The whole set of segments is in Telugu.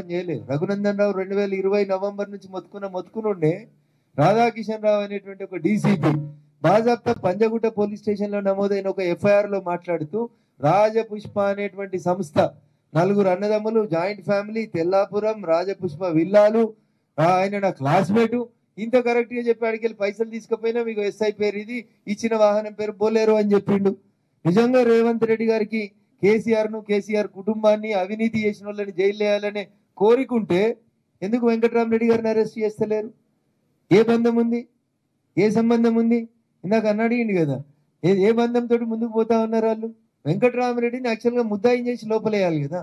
చేయలేదు. రఘునందన్ రావు 2020 నవంబర్ నుంచి మొత్తుకునుండే రాధాకిషన్ రావు అనేటువంటి ఒక డీసీపీ బాజాప్తా పంజగుట్ట పోలీస్ స్టేషన్ లో నమోదైన ఒక ఎఫ్ఐఆర్ లో మాట్లాడుతూ రాజపుష్ప అనేటువంటి సంస్థ, నలుగురు అన్నదమ్ములు, జాయింట్ ఫ్యామిలీ, తెల్లాపురం, రాజపుష్ప విల్లాలు, ఆయన నా క్లాస్మేటు, ఇంత కరెక్ట్ గా చెప్పి అడిగి పైసలు తీసుకుపోయినా మీకు ఎస్ఐ పేరు ఇది, ఇచ్చిన వాహనం పేరు బోలేరు అని చెప్పిండు. నిజంగా రేవంత్ రెడ్డి గారికి కేసీఆర్ కుటుంబాన్ని అవినీతి చేసిన వాళ్ళని జైలు వేయాలనే కోరికుంటే ఎందుకు వెంకట్రామరెడ్డి గారిని అరెస్ట్ చేస్తలేరు? ఏ బంధం ఉంది? ఏ సంబంధం ఉంది? ఇందాక అడిగింది కదా, ఏ బంధంతో ముందుకు పోతా ఉన్నారు వాళ్ళు? వెంకట్రామరెడ్డిని యాక్చువల్గా ముద్దాయిం చేసి లోపలేయాలి కదా.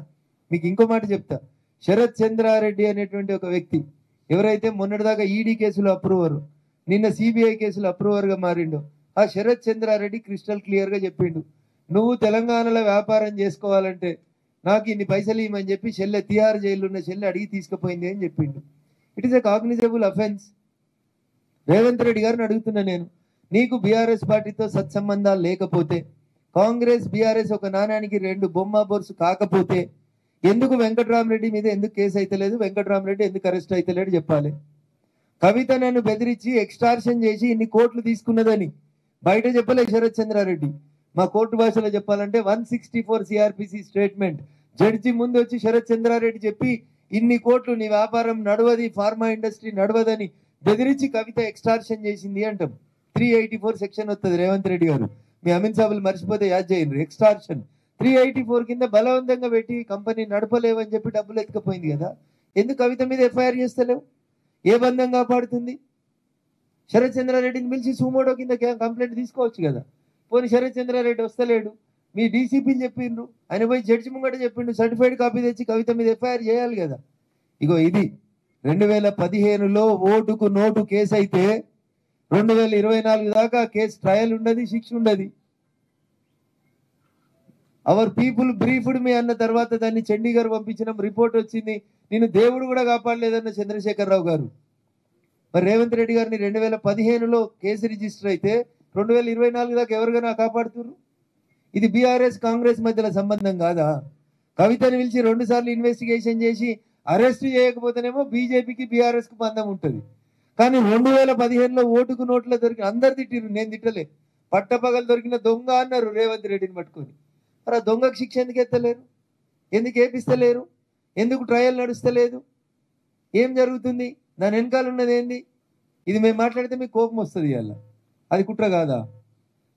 మీకు ఇంకో మాట చెప్తా. శరత్ చంద్రారెడ్డి అనేటువంటి ఒక వ్యక్తి ఎవరైతే మొన్నటిదాకా ఈడీ కేసులో అప్రూవర్, నిన్న సిబిఐ కేసులో అప్రూవర్గా మారిండో, ఆ శరత్ చంద్రారెడ్డి క్రిస్టల్ క్లియర్గా చెప్పిండు, నువ్వు తెలంగాణలో వ్యాపారం చేసుకోవాలంటే నాకు ఇన్ని పైసలు ఇవ్వమని చెప్పి చెల్లె తిహార్ జైల్లో ఉన్న చెల్లె అడిగి తీసుకుపోయింది అని చెప్పిండు. It is a cognizable offence. Revanth Reddy గారిని అడుగుతున్నా నేను, నీకు బీఆర్ఎస్ పార్టీతో సత్సంబంధాలు లేకపోతే, కాంగ్రెస్ బీఆర్ఎస్ ఒక నాణానికి రెండు బొమ్మ బొరుసు కాకపోతే ఎందుకు వెంకట్రామరెడ్డి మీద ఎందుకు కేసు అయితలేదు? వెంకట్రామరెడ్డి ఎందుకు అరెస్ట్ అయితలేడు చెప్పాలి. కవిత నన్ను బెదిరించి ఎక్స్టార్షన్ చేసి ఇన్ని కోట్లు తీసుకున్నదని బయట చెప్పలే శరత్ చంద్రారెడ్డి. మా కోర్టు భాషలో చెప్పాలంటే 164 సిఆర్పిసి స్టేట్మెంట్ జడ్జి ముందు వచ్చి శరత్ చంద్రారెడ్డి చెప్పి ఇన్ని కోట్లు నీ వ్యాపారం నడవది, ఫార్మా ఇండస్ట్రీ నడవదని బెదిరించి కవిత ఎక్స్టార్షన్ చేసింది అంటాం. 384 సెక్షన్ వస్తుంది. రేవంత్ రెడ్డి గారు మీ అమిన్ సాబులు మర్చిపోతే యాద్ చేయండి. ఎక్స్టార్షన్ 384 కింద బలవంతంగా పెట్టి కంపెనీ నడపలేవని చెప్పి డబ్బులు ఎత్తుకపోయింది కదా. ఎందుకు కవిత మీద ఎఫ్ఐఆర్ చేస్తలేవు? ఏ బంధం కాపాడుతుంది? శరత్ చంద్రారెడ్డిని పిలిచి సుమోటో కింద కంప్లైంట్ తీసుకోవచ్చు కదా. పోనీ శరత్ చంద్రారెడ్డి వస్తలేడు, మీ డీసీపీని చెప్పిండ్రు, ఆయన పోయి జడ్జి ముంగట చెప్పిండు, సర్టిఫైడ్ కాపీ తెచ్చి కవిత మీద ఎఫ్ఐఆర్ చేయాలి కదా. ఇగో ఇది 2015లో ఓటుకు నోటు కేసు అయితే 2024 దాకా కేసు ట్రయల్ ఉండదు, శిక్ష ఉండదు. అవర్ పీపుల్ బ్రీఫ్డ్ మీ అన్న తర్వాత దాన్ని చండీగఢ్ పంపించిన రిపోర్ట్ వచ్చింది, నేను దేవుడు కూడా కాపాడలేదన్న చంద్రశేఖరరావు గారు. మరి రేవంత్ రెడ్డి గారిని 2015లో కేసు రిజిస్టర్ అయితే 2024 దాకా ఎవరికైనా కాపాడుతున్నారు? ఇది బీఆర్ఎస్ కాంగ్రెస్ మధ్యలో సంబంధం కాదా? కవితను పిలిచి 2 సార్లు ఇన్వెస్టిగేషన్ చేసి అరెస్ట్ చేయకపోతేనేమో బీజేపీకి బీఆర్ఎస్కి బంధం ఉంటుంది. కానీ 2015లో ఓటుకు నోట్లో దొరికి అందరు తిట్టిరు, నేను తిట్టలే. పట్టపగలు దొరికిన దొంగ అన్నారు రేవంత్ రెడ్డిని పట్టుకొని. మరి ఆ దొంగకు శిక్ష ఎందుకు ఎత్తలేరు? ఎందుకు ఏపిస్తలేరు? ఎందుకు ట్రయల్ నడుస్తలేదు? ఏం జరుగుతుంది? దాని వెనకాల ఉన్నది ఏంది? ఇది మేము మాట్లాడితే మీకు కోపం వస్తుంది. అలా అది కుట్ర కాదా?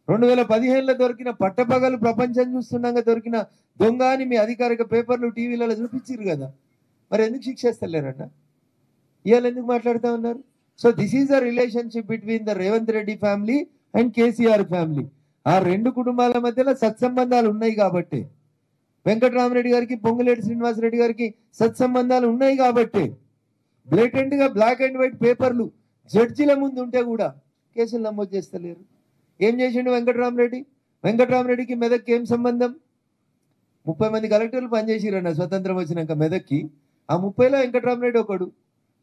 2015లో దొరికిన పట్టపగలు ప్రపంచం చూస్తున్నాగా దొరికిన దొంగ అని మీ అధికారిక పేపర్లు టీవీలలో చూపించారు కదా. మరి ఎందుకు శిక్షేస్తలేరన్న? ఇవాళ ఎందుకు మాట్లాడుతూ ఉన్నారు? So this is the relationship between the Revanth Reddy family and KCR family. ఆ రెండు కుటుంబాల మధ్యలో సత్సంబంధాలు ఉన్నాయి కాబట్టి, వెంకట్రామరెడ్డి గారికి పొంగులేటి శ్రీనివాసరెడ్డి గారికి సత్సంబంధాలు ఉన్నాయి కాబట్టి బ్లేటెంట్ గా బ్లాక్ అండ్ వైట్ పేపర్లు జడ్జిల ముందు ఉంటే కూడా కేసులు నమోదు చేస్తలేరు. ఏం చేసిండు వెంకట్రామరెడ్డి? వెంకట్రామరెడ్డికి మెదక్కి ఏం సంబంధం? 30 మంది కలెక్టర్లు పనిచేసిరన్న స్వతంత్రం వచ్చినాక మెదక్కి. ఆ 30లో వెంకట్రామరెడ్డి ఒకడు.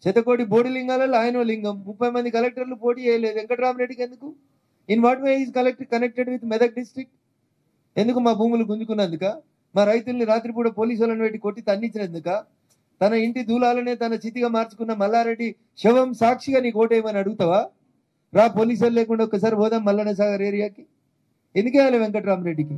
శతకోటి బోడి లింగాలలో ఆయన లింగం. 30 మంది కలెక్టర్లు పోటీ చేయలేదు. వెంకట్రామరెడ్డికి ఎందుకు? In what way is connected with Medak district? ఎందుకు? మా భూములు గుంజుకున్నందుక? మా రైతుల్ని రాత్రిపూట పోలీసు వాళ్ళని పెట్టి కొట్టి తన్నించినందుక? తన ఇంటి దూలాలనే తన చితిగా మార్చుకున్న మల్లారెడ్డి శవం సాక్షిగా నీకు ఓటేయమని అడుగుతావా? రా, పోలీసులు లేకుండా ఒకసారి పోదాం మల్లన్న సాగర్ ఏరియాకి. ఎందుకేయాలి వెంకట్రామరెడ్డికి?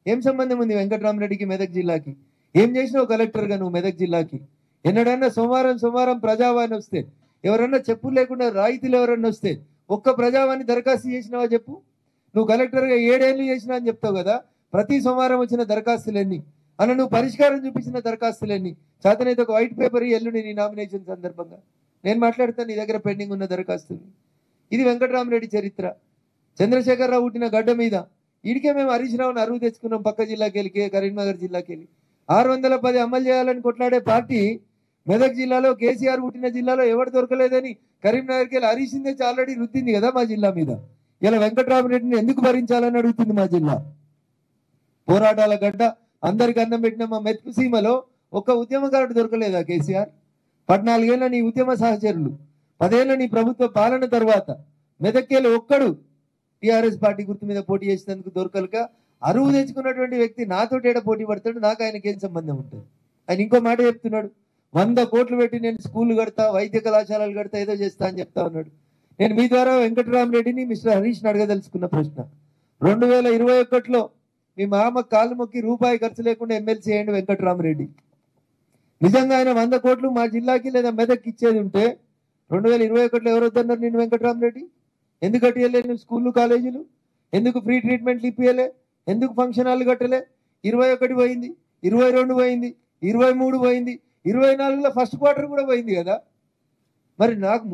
ఏం సంబంధం ఉంది వెంకట్రామరెడ్డికి మెదక్ జిల్లాకి? ఏం చేసినావు కలెక్టర్గా నువ్వు మెదక్ జిల్లాకి? ఎన్నడన్నా సోమవారం ప్రజావాణి వస్తే, ఎవరన్నా చెప్పులు లేకుండా రాయితీలు ఎవరన్నా వస్తే ఒక్క ప్రజావాణి దరఖాస్తు చేసినావా చెప్పు? నువ్వు కలెక్టర్గా 7 ఏళ్ళు చేసినా అని చెప్తావు కదా. ప్రతి సోమవారం వచ్చిన దరఖాస్తులన్నీ అలా నువ్వు పరిష్కారం చూపించిన దరఖాస్తులన్నీ చేతనైతే ఒక వైట్ పేపర్ ఎల్లుండి నీ నామినేషన్ సందర్భంగా నేను మాట్లాడతాను నీ దగ్గర పెండింగ్ ఉన్న దరఖాస్తులు. ఇది వెంకట్రామరెడ్డి చరిత్ర. చంద్రశేఖరరావు పుట్టిన గడ్డ మీద ఈడికే మేము హరీష్ రావుని అరువు తెచ్చుకున్నాం. పక్క జిల్లాకి వెళ్ళి కరీంనగర్ జిల్లాకి వెళ్ళి 610 అమలు చేయాలని కొట్లాడే పార్టీ మెదక్ జిల్లాలో, కేసీఆర్ పుట్టిన జిల్లాలో ఎవరు దొరకలేదని కరీంనగర్కి వెళ్ళి హరీష్ తెచ్చి ఆల్రెడీ రుద్దింది కదా మా జిల్లా మీద. ఇలా వెంకట్రామరెడ్డిని ఎందుకు భరించాలని అడుగుతుంది మా జిల్లా. పోరాటాల గడ్డ, అందరికి అన్నం పెట్టిన మా మెతుకు సీమలో ఒక్క ఉద్యమకారుడు దొరకలేదా కేసీఆర్? 14 ఏళ్ళ నీ ఉద్యమ సహచరులు, 10 ఏళ్ళ నీ ప్రభుత్వ పాలన తర్వాత మెదక్కేళ్ళు ఒక్కడు టీఆర్ఎస్ పార్టీ గుర్తు మీద పోటీ చేసినందుకు దొరకలుక అరువు తెచ్చుకున్నటువంటి వ్యక్తి నాతో ఏడ పోటీ పడతాడు? నాకు ఆయనకి ఏం సంబంధం ఉంటుంది? ఆయన ఇంకో మాట చెప్తున్నాడు, 100 కోట్లు పెట్టి నేను స్కూల్ కడతా, వైద్య కళాశాలలు కడతా, ఏదో చేస్తా అని చెప్తా ఉన్నాడు. నేను మీ ద్వారా వెంకటరామరెడ్డిని, మిస్టర్ హరీష్ని అడగదలుచుకున్న ప్రశ్న, 2021లో మీ మామ కాలు మొక్కి రూపాయి ఖర్చు లేకుండా ఎమ్మెల్సీ అయ్యండి వెంకటరామరెడ్డి. నిజంగా ఆయన 100 కోట్లు మా జిల్లాకి లేదా మెదక్కి ఇచ్చేది ఉంటే 2021లో ఎవరు వద్దన్నారు నేను వెంకటరామరెడ్డి? ఎందుకు కట్టియలే నువ్వు స్కూళ్ళు కాలేజీలు? ఎందుకు ఫ్రీ ట్రీట్మెంట్లు ఇప్పియలే? ఎందుకు ఫంక్షన్ హాల్ కట్టలే? 21 పోయింది, 22 పోయింది, 23 పోయింది, 24లో ఫస్ట్ క్వార్టర్ కూడా పోయింది కదా. మరి నాకు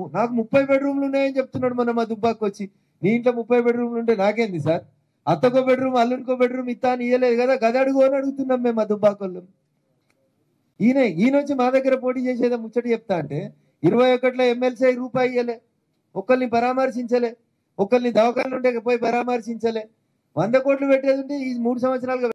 30 బెడ్రూమ్లు ఉన్నాయని చెప్తున్నాడు మన మా దుబ్బాకి వచ్చి. నీ ఇంట్లో 30 బెడ్రూమ్లు ఉంటే నాకేంది సార్? అత్తకో బెడ్రూమ్, అల్లునికో బెడ్రూమ్ ఇస్తా అని ఇయ్యలేదు కదా, గదడుగు అని అడుగుతున్నాం మేము మా దుబ్బాకోళ్ళం. ఈయన వచ్చి మా దగ్గర పోటీ చేసేదా ముచ్చటి చెప్తా అంటే 21లో ఎమ్మెల్సీ రూపాయి ఇయ్యలే, ఒకరిని పరామర్శించలే, ఒకరిని దవాఖాన ఉంటే పోయి పరామర్శించలే. 100 కోట్లు పెట్టేది ఉంటే ఈ 3 సంవత్సరాలుగా